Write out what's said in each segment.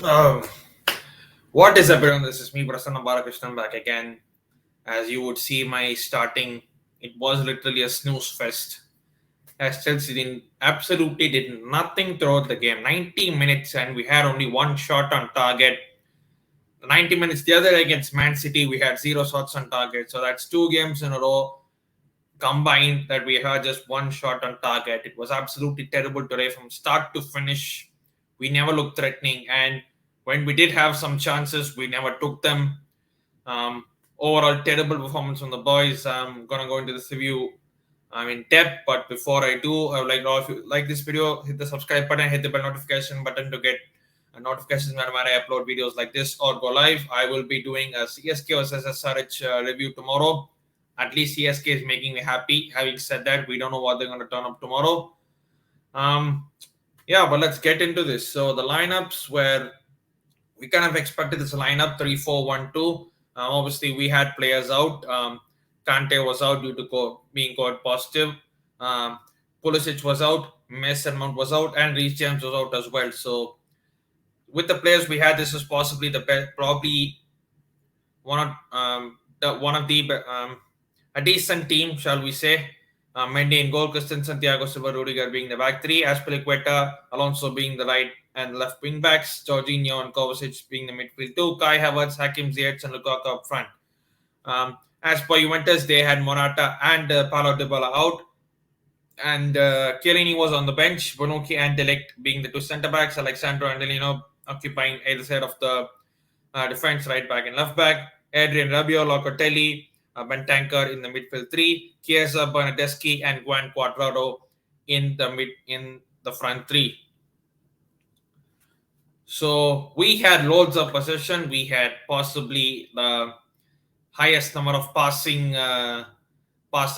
Um, what is up, everyone? This is me, Prasanna Balakrishnan, back again. As you would see, my starting, it was literally a snooze fest. As Chelsea absolutely did nothing throughout the game. 90 minutes, and we had only one shot on target. 90 minutes the other against Man City, we had zero shots on target. So that's two games in a row combined that we had just one shot on target. It was absolutely terrible today from start to finish. We never looked threatening, and when we did have some chances, we never took them. Um, Overall, terrible performance from the boys. I'm gonna go into this review in depth, but before I do, I would like all of you like this video, hit the subscribe button, hit the bell notification button to get notifications whenever I upload videos like this or go live. I will be doing a CSK versus SRH review tomorrow. At least CSK is making me happy. Having said that, we don't know what they're going to turn up tomorrow. Yeah, but let's get into this. So the lineups were we kind of expected this lineup 3-4-1-2. Obviously, we had players out. Kante was out due to being COVID positive. Um, Pulisic was out. Mason Mount was out, and Reece James was out as well. So with the players we had, this is possibly the best, probably one of the a decent team, shall we say? Mendy in goal, Christensen, Thiago Silva, Rudiger being the back three, Aspilicueta, Alonso being the right and left wing backs, Jorginho and Kovacic being the midfield two, Kai Havertz, Hakim Ziyech, and Lukaku up front. As per Juventus, they had Morata and Paulo Dybala out, and Chiellini was on the bench, Bonucci and Delict being the two centre backs, Alexandro and Delino occupying either side of the defense, right back and left back, Adrian Rabiot, Locatelli, Bentancur in the midfield three, Chiesa, Bernardeschi, and Juan Cuadrado in the front three. So we had loads of possession. We had possibly the highest number of pass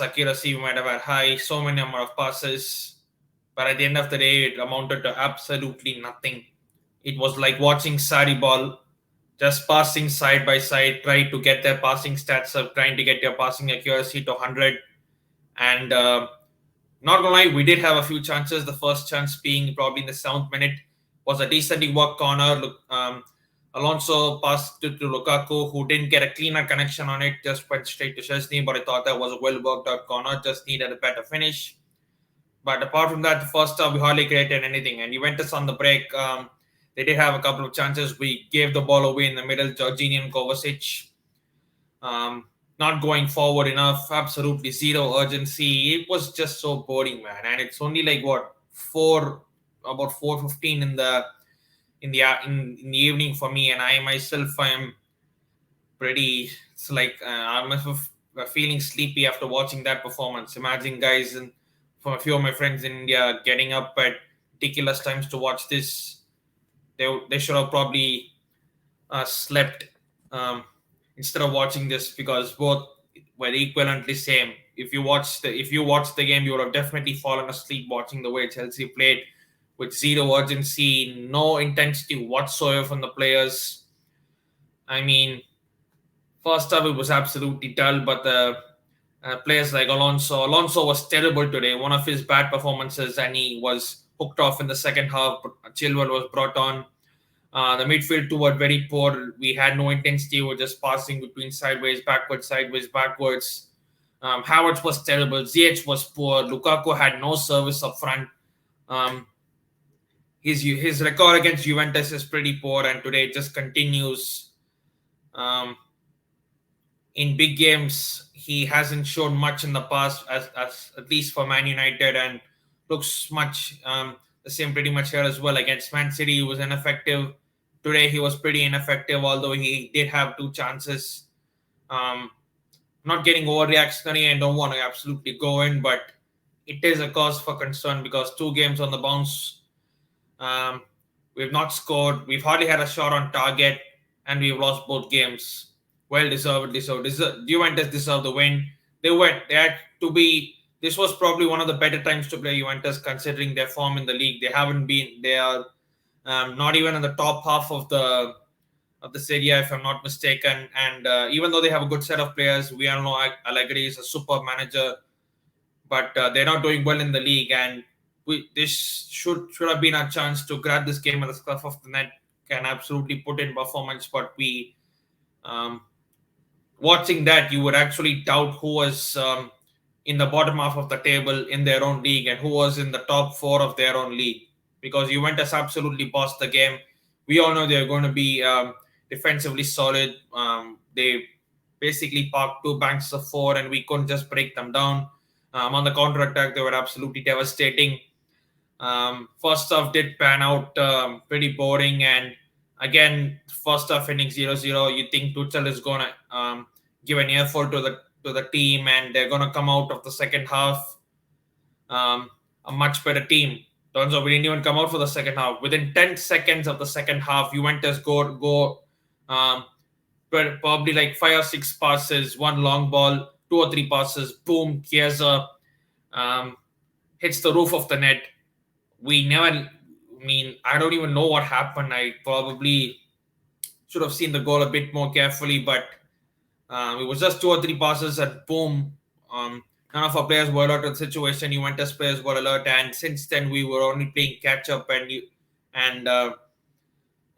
accuracy. We might have had high, so many number of passes, but at the end of the day, it amounted to absolutely nothing. It was like watching Sari ball, just passing side by side, try to get their passing stats up, trying to get your passing accuracy to 100. And not gonna lie, we did have a few chances. The first chance being probably in the 7th minute was a decently worked corner. Alonso passed it to Lukaku, who didn't get a cleaner connection on it, just went straight to Chesney. But I thought that was a well worked out corner, just needed a better finish. But apart from that, the first half, we hardly created anything. And Juventus on the break, they did have a couple of chances. We gave the ball away in the middle, Jorginho and Kovacic. Not going forward enough, absolutely zero urgency. It was just so boring, man. And it's only like what about 4:15 in the evening for me, and I myself I am pretty. It's like I'm feeling sleepy after watching that performance. Imagine guys and from a few of my friends in India getting up at ridiculous times to watch this. They should have probably slept instead of watching this because both were equivalently same. If you watched the game, you would have definitely fallen asleep watching the way Chelsea played with zero urgency, no intensity whatsoever from the players. I mean, first half it was absolutely dull, but the players like Alonso was terrible today. One of his bad performances, and he was hooked off in the second half. Chilwell was brought on. The midfield two were very poor. We had no intensity. We were just passing between sideways, backwards. Havertz was terrible. Ziyech was poor. Lukaku had no service up front. Um, his record against Juventus is pretty poor, and today it just continues. Um, in big games, he hasn't shown much in the past, as at least for Man United, and looks much the same pretty much here as well. Against Man City, he was ineffective. Today, he was pretty ineffective, although he did have two chances. Not getting overreactionary and don't want to absolutely go in, but it is a cause for concern because two games on the bounce. We've not scored. We've hardly had a shot on target, and we've lost both games. Well deserved. Juventus deserved the win. They had to be. This was probably one of the better times to play Juventus, considering their form in the league. They haven't been. They are not even in the top half of the Serie A, if I'm not mistaken. And even though they have a good set of players, we all know Allegri is a super manager, but they're not doing well in the league. And this should have been our chance to grab this game at the scuff of the net, can absolutely put in performance, but we um, watching that, you would actually doubt who was in the bottom half of the table in their own league and who was in the top four of their own league, because Juventus absolutely bossed the game. We all know they're going to be defensively solid. They basically parked two banks of four, and we couldn't just break them down. On the counter attack, they were absolutely devastating. First half did pan out pretty boring, and again, first half ending 0-0. You think Tuchel is gonna give an effort to the team, and they're gonna come out of the second half um, a much better team. Turns out we didn't even come out for the second half. Within 10 seconds of the second half, Juventus go um, probably like five or six passes, one long ball, two or three passes. Boom, Chiesa um, hits the roof of the net. We never, I mean, I don't even know what happened. I probably should have seen the goal a bit more carefully, but it was just two or three passes and boom. None of our players were alert to the situation. Juventus players were alert, and since then we were only playing catch up. And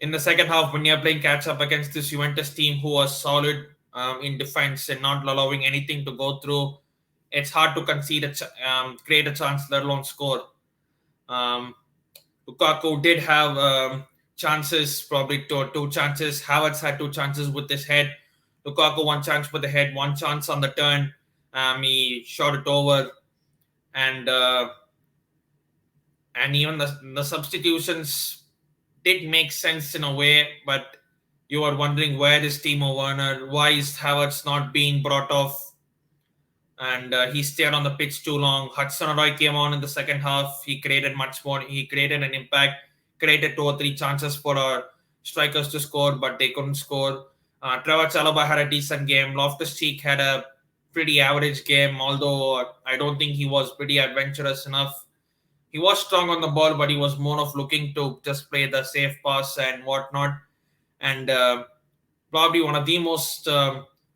in the second half, when you're playing catch up against this Juventus team who was solid in defense and not allowing anything to go through, it's hard to concede create a chance, let alone score. Um, Lukaku did have chances, probably two chances. Havertz had two chances with his head. Lukaku one chance with the head, one chance on the turn. He shot it over, and even the substitutions did make sense in a way, but you are wondering where is Timo Werner? Why is Havertz not being brought off? And he stayed on the pitch too long. Hudson-Odoi came on in the second half. He created much more. He created an impact, created two or three chances for our strikers to score, but they couldn't score. Trevor Chalobah had a decent game. Loftus-Cheek had a pretty average game, although I don't think he was pretty adventurous enough. He was strong on the ball, but he was more of looking to just play the safe pass and whatnot. And probably one of the most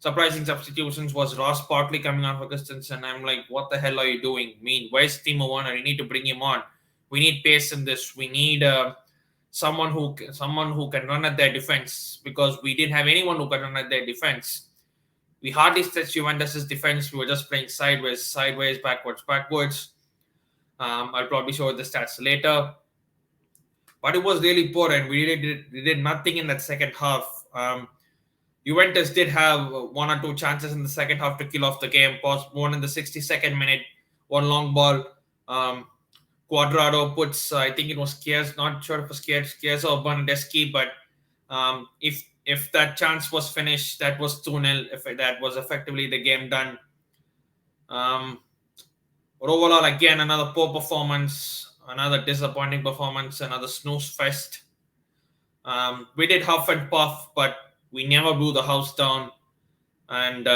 surprising substitutions was Ross Barkley coming on for Christensen. I'm like, what the hell are you doing? I mean, where's Timo Werner? You need to bring him on. We need pace in this. We need someone who can run at their defense, because we didn't have anyone who can run at their defense. We hardly stretched Juventus' defense. We were just playing sideways, backwards. I'll probably show you the stats later. But it was really poor, and we did nothing in that second half. Juventus did have one or two chances in the second half to kill off the game. One in the 62nd minute, one long ball. Quadrado puts, I think it was Chiesa, not sure if it was Chiesa or Bernardeschi, but if that chance was finished, that was 2-0. If that was effectively the game done. Overall, again, another poor performance, another disappointing performance, another snooze fest. We did huff and puff, but we never blew the house down. And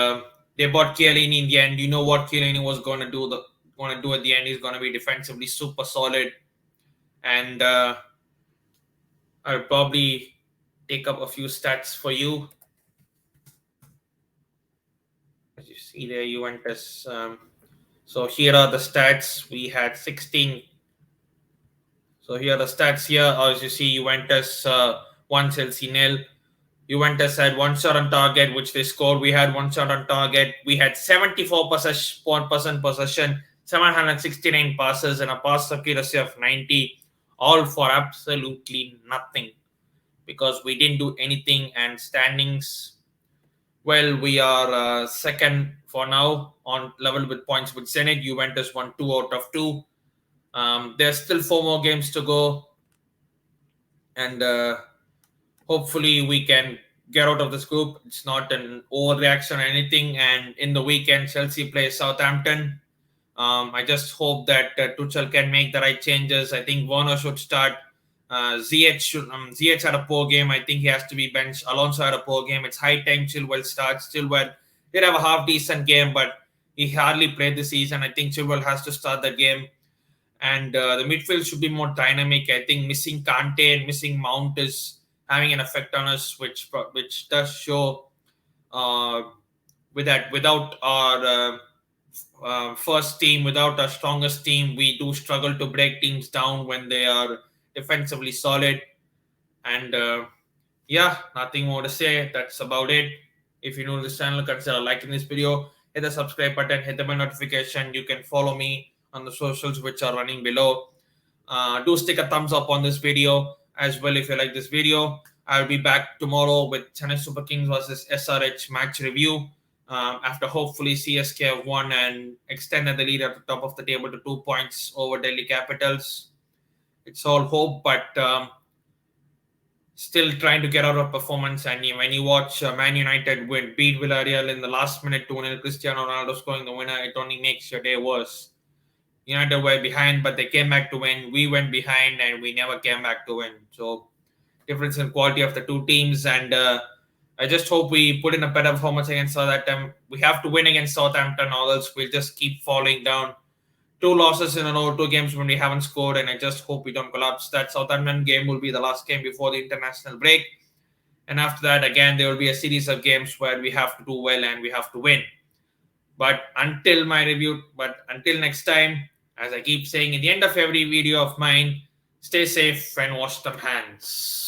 they bought Chiellini in the end. You know what Chiellini was going to do at the end. He's going to be defensively super solid. And I'll probably take up a few stats for you. As you see there, Juventus. So here are the stats. We had 16. So here are the stats here. As you see, Juventus 1, Chelsea 0. Juventus had one shot on target, which they scored. We had one shot on target. We had 74% possession, 769 passes, and a pass accuracy of 90, all for absolutely nothing, because we didn't do anything. And standings, well, we are second for now, on level with points with Zenit. Juventus won 2 out of 2. There's still 4 more games to go, and hopefully we can get out of this group. It's not an overreaction or anything. And in the weekend, Chelsea plays Southampton. I just hope that Tuchel can make the right changes. I think Werner should start. Ziyech had a poor game. I think he has to be benched. Alonso had a poor game. It's high time Chilwell starts. Chilwell did have a half decent game, but he hardly played this season. I think Chilwell has to start the game. And the midfield should be more dynamic. I think missing Kante and missing Mount is having an effect on us, which does show without our first team, without our strongest team, we do struggle to break teams down when they are defensively solid. And Yeah, nothing more to say. That's about it. If you're new to this channel, consider liking this video, hit the subscribe button, hit the bell notification. You can follow me on the socials which are running below. Do stick a thumbs up on this video as well if you like this video. I'll be back tomorrow with Chennai Super Kings versus SRH match review. After hopefully CSK have won and extended the lead at the top of the table to 2 points over Delhi Capitals. It's all hope, but still trying to get out of performance. And when you watch Man United beat Villarreal in the last minute 2-0, Cristiano Ronaldo scoring the winner, it only makes your day worse. United were behind, but they came back to win. We went behind and we never came back to win. So, difference in quality of the two teams. And I just hope we put in a better performance against Southampton. We have to win against Southampton, or else we'll just keep falling down. Two losses in a row, two games when we haven't scored, and I just hope we don't collapse. That Southampton game will be the last game before the international break. And after that, again, there will be a series of games where we have to do well and we have to win. But until next time, as I keep saying at the end of every video of mine, stay safe and wash them hands.